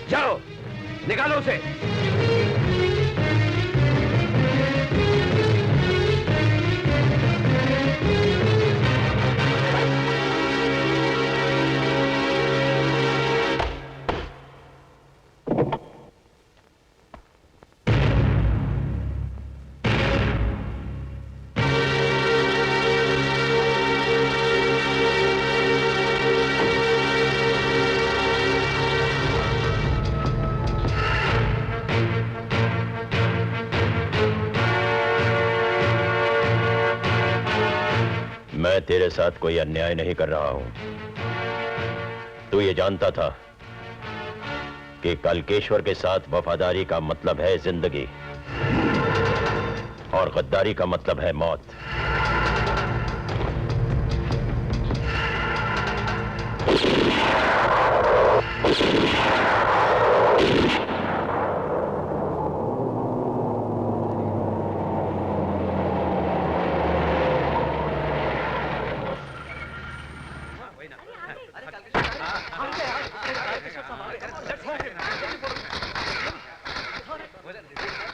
जाओ, निकालो उसे। मैं तेरे साथ कोई अन्याय नहीं कर रहा हूं। तू ये जानता था कि कल्केश्वर के साथ वफादारी का मतलब है जिंदगी और गद्दारी का मतलब है मौत।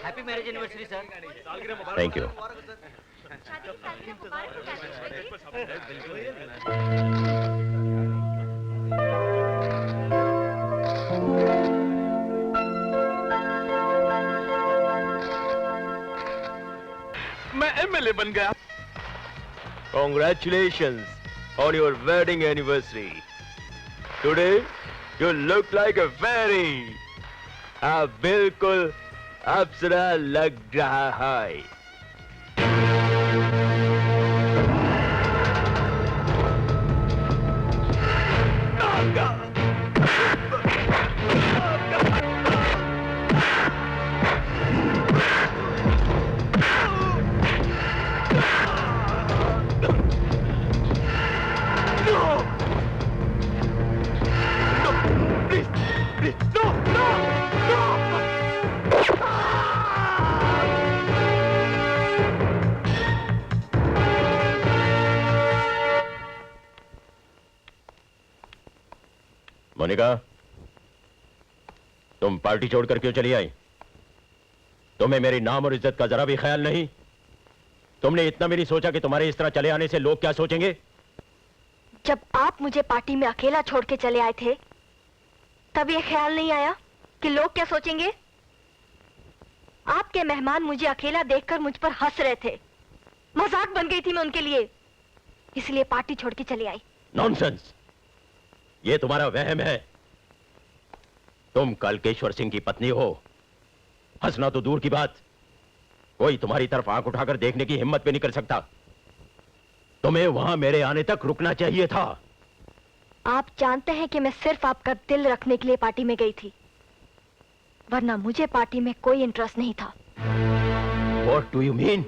Happy marriage anniversary sir. Thank you. मैं एमएलए बन गया। Congratulations on your wedding anniversary. Today you look like a fairy. आप बिल्कुल अप्सरा लग रहा है। मोनिका, तुम पार्टी छोड़कर क्यों चली आई? तुम्हें मेरी नाम और इज्जत का जरा भी ख्याल नहीं? तुमने इतना भी नहीं सोचा कि तुम्हारे इस तरह चले आने से लोग क्या सोचेंगे? जब आप मुझे पार्टी में अकेला छोड़ के चले आए थे, तब ये ख्याल नहीं आया कि लोग क्या सोचेंगे? आपके मेहमान मुझे अकेला देखकर मुझ पर हंस रहे थे। मजाक बन गई थी मैं उनके लिए, इसलिए पार्टी छोड़ के चली आई। नॉनसेंस! ये तुम्हारा वहम है। तुम कल्केश्वर सिंह की पत्नी हो। हंसना तो दूर की बात, कोई तुम्हारी तरफ आंख उठाकर देखने की हिम्मत भी नहीं कर सकता। तुम्हें वहां मेरे आने तक रुकना चाहिए था। आप जानते हैं कि मैं सिर्फ आपका दिल रखने के लिए पार्टी में गई थी, वरना मुझे पार्टी में कोई इंटरेस्ट नहीं था। What do you mean?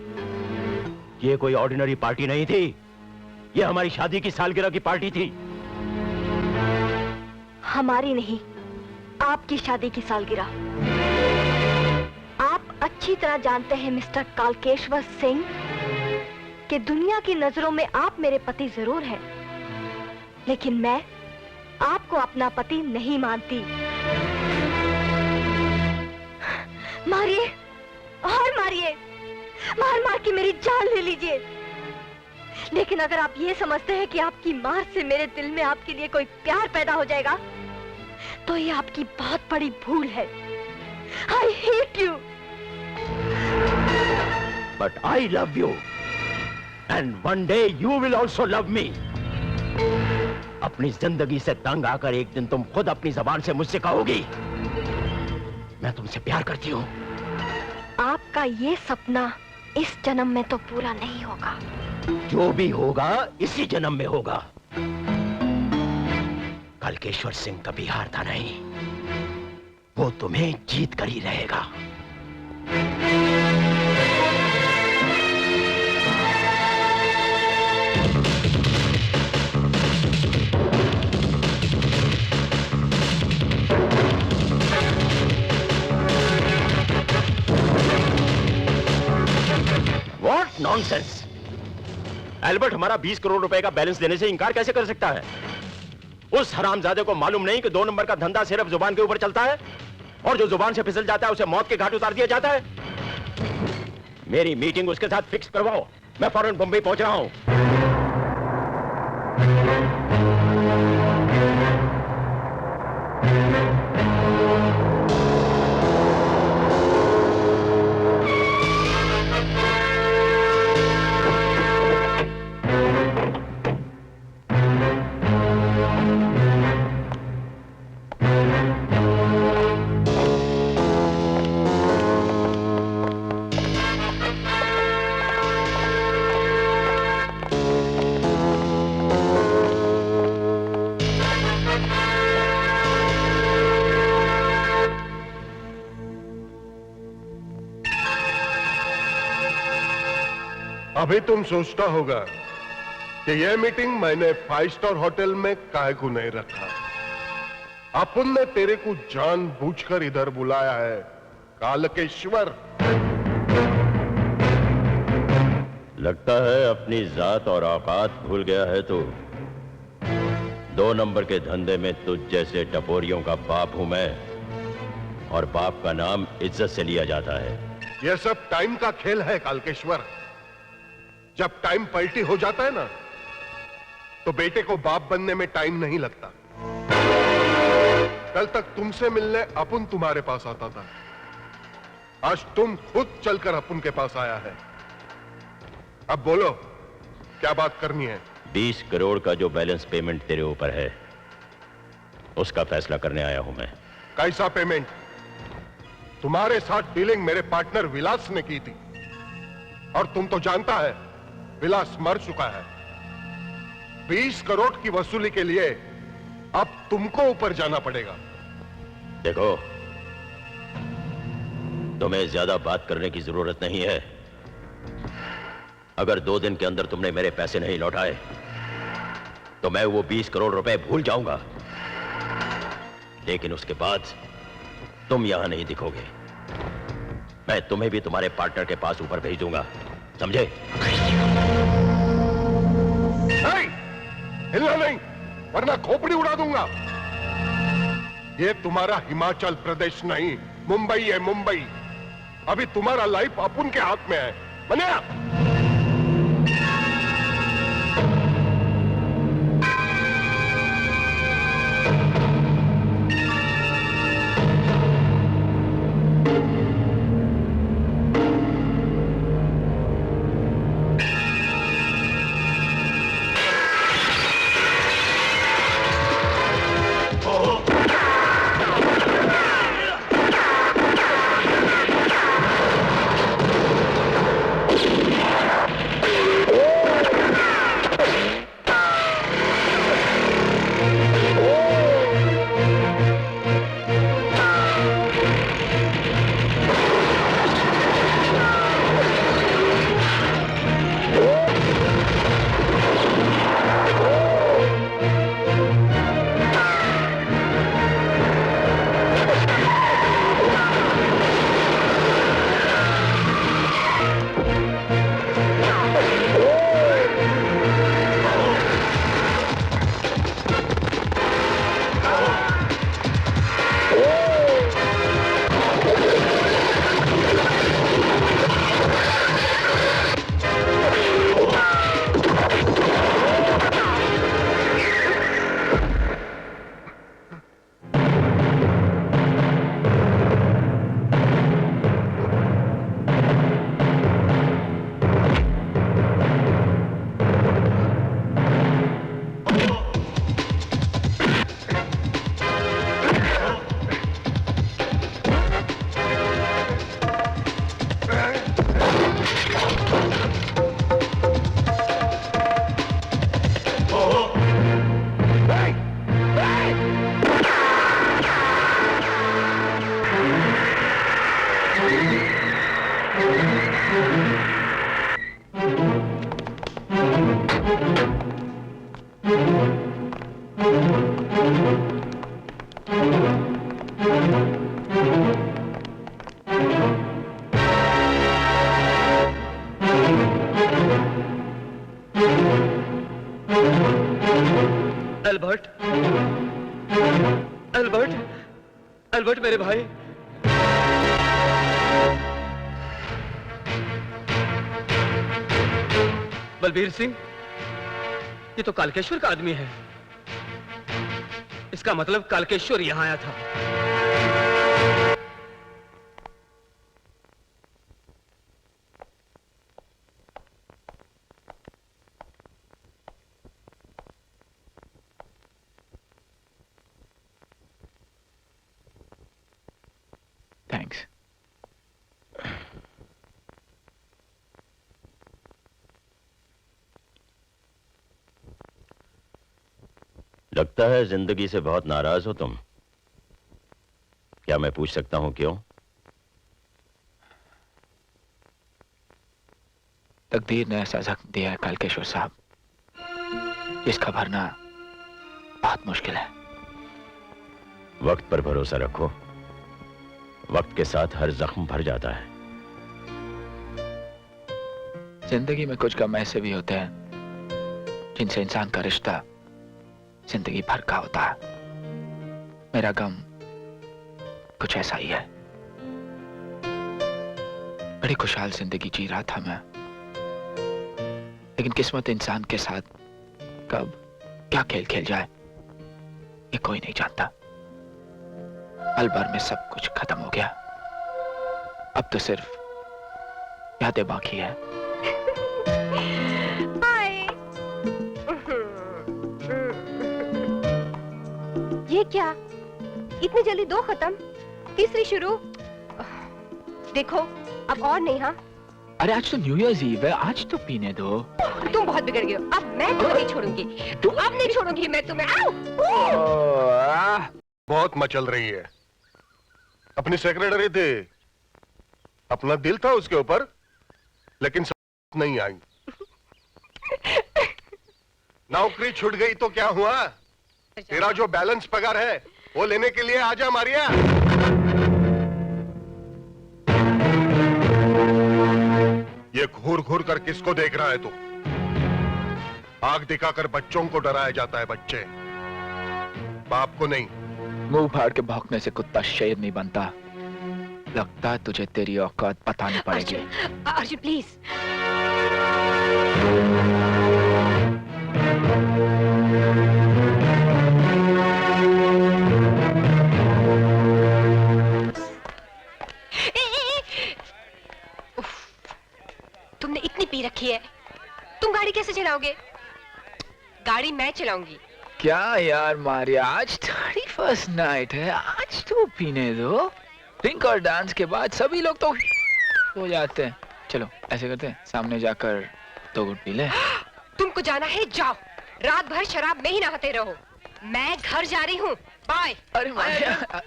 ये कोई ऑर्डिनरी पार्टी नहीं थी, ये हमारी शादी की सालगिरह की पार्टी थी। हमारी नहीं, आपकी शादी की सालगिरह। आप अच्छी तरह जानते हैं मिस्टर कल्केश्वर सिंह कि दुनिया की नजरों में आप मेरे पति जरूर हैं, लेकिन मैं आपको अपना पति नहीं मानती। मारिए और मारिए, मार मार के मेरी जान ले लीजिए, लेकिन अगर आप ये समझते हैं कि आपकी मार से मेरे दिल में आपके लिए कोई प्यार पैदा हो जाएगा, तो ये आपकी बहुत बड़ी भूल है। I hate you. But I love you. And one day you will also love me. अपनी जिंदगी से तंग आकर एक दिन तुम खुद अपनी जबान से मुझसे कहोगी, मैं तुमसे प्यार करती हूँ। आपका ये सपना इस जन्म में तो पूरा नहीं होगा। जो भी होगा इसी जन्म में होगा। कल्केश्वर सिंह कभी हारता नहीं, वो तुम्हें जीत कर ही रहेगा। नॉनसेंस। एल्बर्ट हमारा 20 करोड़ रुपए का बैलेंस देने से इंकार कैसे कर सकता है? उस हरामजादे को मालूम नहीं कि 2 नंबर का धंधा सिर्फ जुबान के ऊपर चलता है, और जो जुबान से फिसल जाता है उसे मौत के घाट उतार दिया जाता है। मेरी मीटिंग उसके साथ फिक्स करवाओ, मैं फौरन बंबई पहुंच रहा हूं। अभी तुम सोचता होगा कि यह मीटिंग मैंने 5 स्टार होटल में काहे को नहीं रखा। अपन ने तेरे को जानबूझकर इधर बुलाया है कालकेश्वर। लगता है अपनी जात और औकात भूल गया है तू। 2 नंबर के धंधे में तुझ जैसे टपोरियों का बाप हूं मैं, और बाप का नाम इज्जत से लिया जाता है। यह सब टाइम का खेल है कालकेश्वर। जब टाइम पलटी हो जाता है ना, तो बेटे को बाप बनने में टाइम नहीं लगता। कल तक तुमसे मिलने अपन तुम्हारे पास आता था, आज तुम खुद चलकर अपन के पास आया है। अब बोलो क्या बात करनी है? 20 करोड़ का जो बैलेंस पेमेंट तेरे ऊपर है, उसका फैसला करने आया हूं मैं। कैसा पेमेंट? तुम्हारे साथ डीलिंग मेरे पार्टनर विलास ने की थी, और तुम तो जानता है विलास मर चुका है। 20 करोड़ की वसूली के लिए अब तुमको ऊपर जाना पड़ेगा। देखो, तुम्हें ज्यादा बात करने की जरूरत नहीं है। अगर 2 दिन के अंदर तुमने मेरे पैसे नहीं लौटाए, तो मैं वो 20 करोड़ रुपए भूल जाऊंगा। लेकिन उसके बाद तुम यहां नहीं दिखोगे। मैं तुम्हें भी तुम्हारे पार्टनर के पास ऊपर भेज दूंगा, समझे? हिलना नहीं, वरना खोपड़ी उड़ा दूंगा। ये तुम्हारा हिमाचल प्रदेश नहीं, मुंबई है मुंबई। अभी तुम्हारा लाइफ अपन के हाथ में है। बनिया अल्बर्ट अल्बर्ट मेरे भाई। बलबीर सिंह, ये तो कालकेश्वर का आदमी है। इसका मतलब कालकेश्वर यहां आया था। थैंक्स। लगता है जिंदगी से बहुत नाराज हो तुम। क्या मैं पूछ सकता हूं क्यों? तकदीर ने ऐसा जख्म दिया है कालकेश्वर साहब, जिसका भरना बहुत मुश्किल है। वक्त पर भरोसा रखो, वक्त के साथ हर जख्म भर जाता है। जिंदगी में कुछ गम ऐसे भी होते हैं जिनसे इंसान का रिश्ता जिंदगी भर का होता है। मेरा गम कुछ ऐसा ही है। बड़ी खुशहाल जिंदगी जी रहा था मैं, लेकिन किस्मत इंसान के साथ कब क्या खेल खेल जाए ये कोई नहीं जानता। पल भर में सब कुछ खत्म हो गया। अब तो सिर्फ यादें बाकी है। ये क्या, इतनी जल्दी दो खत्म, तीसरी शुरू। देखो अब और नहीं। हाँ, अरे आज तो न्यू ईयर्स ईव है, आज तो पीने दो। तुम बहुत बिगड़ गए हो। अब मैं तुम्हें नहीं छोड़ूंगी, अब नहीं छोड़ूंगी मैं तुम्हें। बहुत मचल रही है। अपनी सेक्रेटरी थे, अपना दिल था उसके ऊपर, लेकिन नहीं आई। नौकरी छूट गई तो क्या हुआ? तेरा जो बैलेंस पगार है वो लेने के लिए आजा मारिया। ये घूर घूर कर किसको देख रहा है तू? आग दिखाकर बच्चों को डराया जाता है, बच्चे, बाप को नहीं। मुंह फाड़ के भौंकने से कुत्ता शेर नहीं बनता। लगता है तुझे तेरी औकात बतानी पड़ेगी। अर्जुन प्लीज। तुमने इतनी पी रखी है, तुम गाड़ी कैसे चलाओगे? गाड़ी मैं चलाऊंगी। क्या यार मारिया, आज 31st नाइट है, आज तो पीने दो। ड्रिंक और डांस के बाद सभी लोग तो हो जाते हैं। चलो ऐसे करते हैं, सामने जाकर 2 घूंट पी ले। तुमको जाना है जाओ, रात भर शराब में ही नहाते रहो। मैं घर जा रही हूँ, बाय। अरे Maria,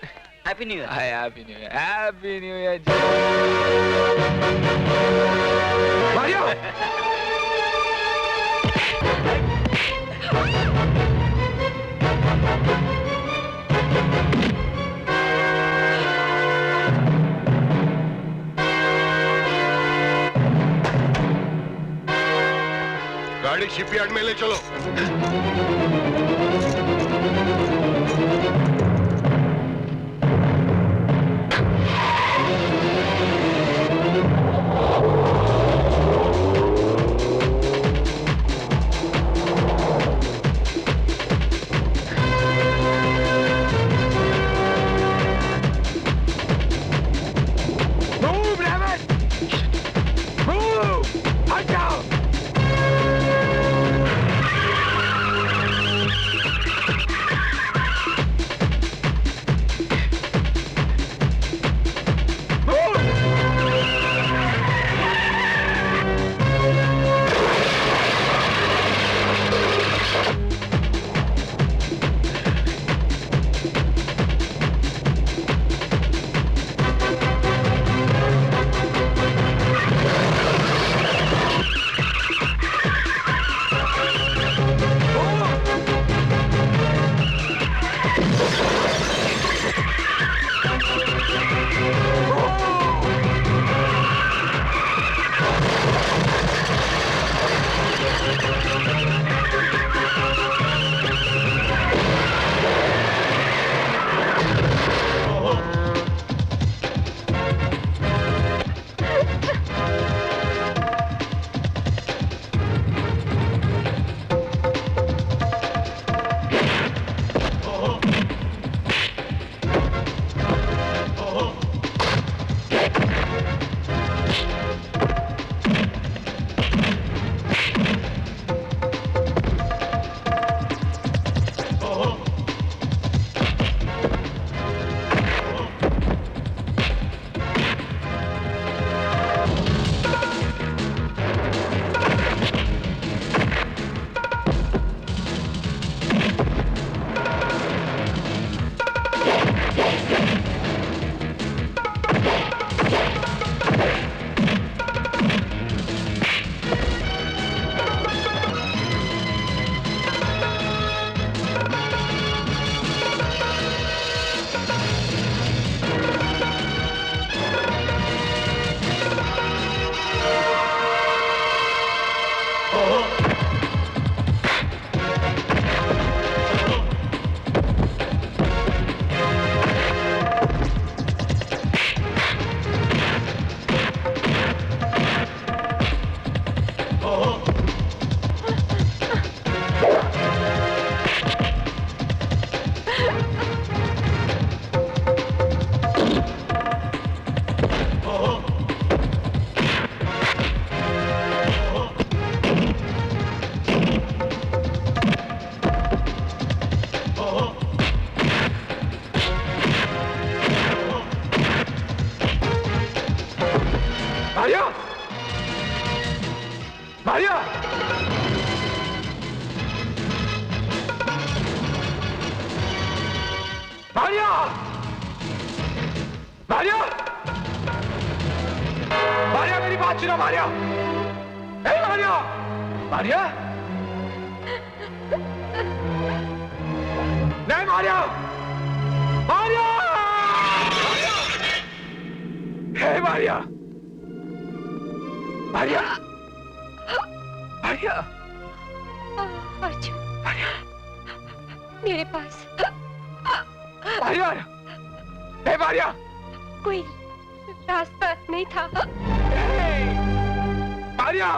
happy new year. Happy new year, happy new year. Maria! गाड़ी शिपयार्ड में ले चलो। मारिया! मारिया! मारिया! मारिया, मेरी बात सुनो मारिया! ए मारिया! मारिया! नहीं मारिया! मारिया! हे मारिया! मारिया! मारिया! अर्जुन, मेरे पास मारिया! हे मारिया! कोई रास्ता नहीं था। मारिया!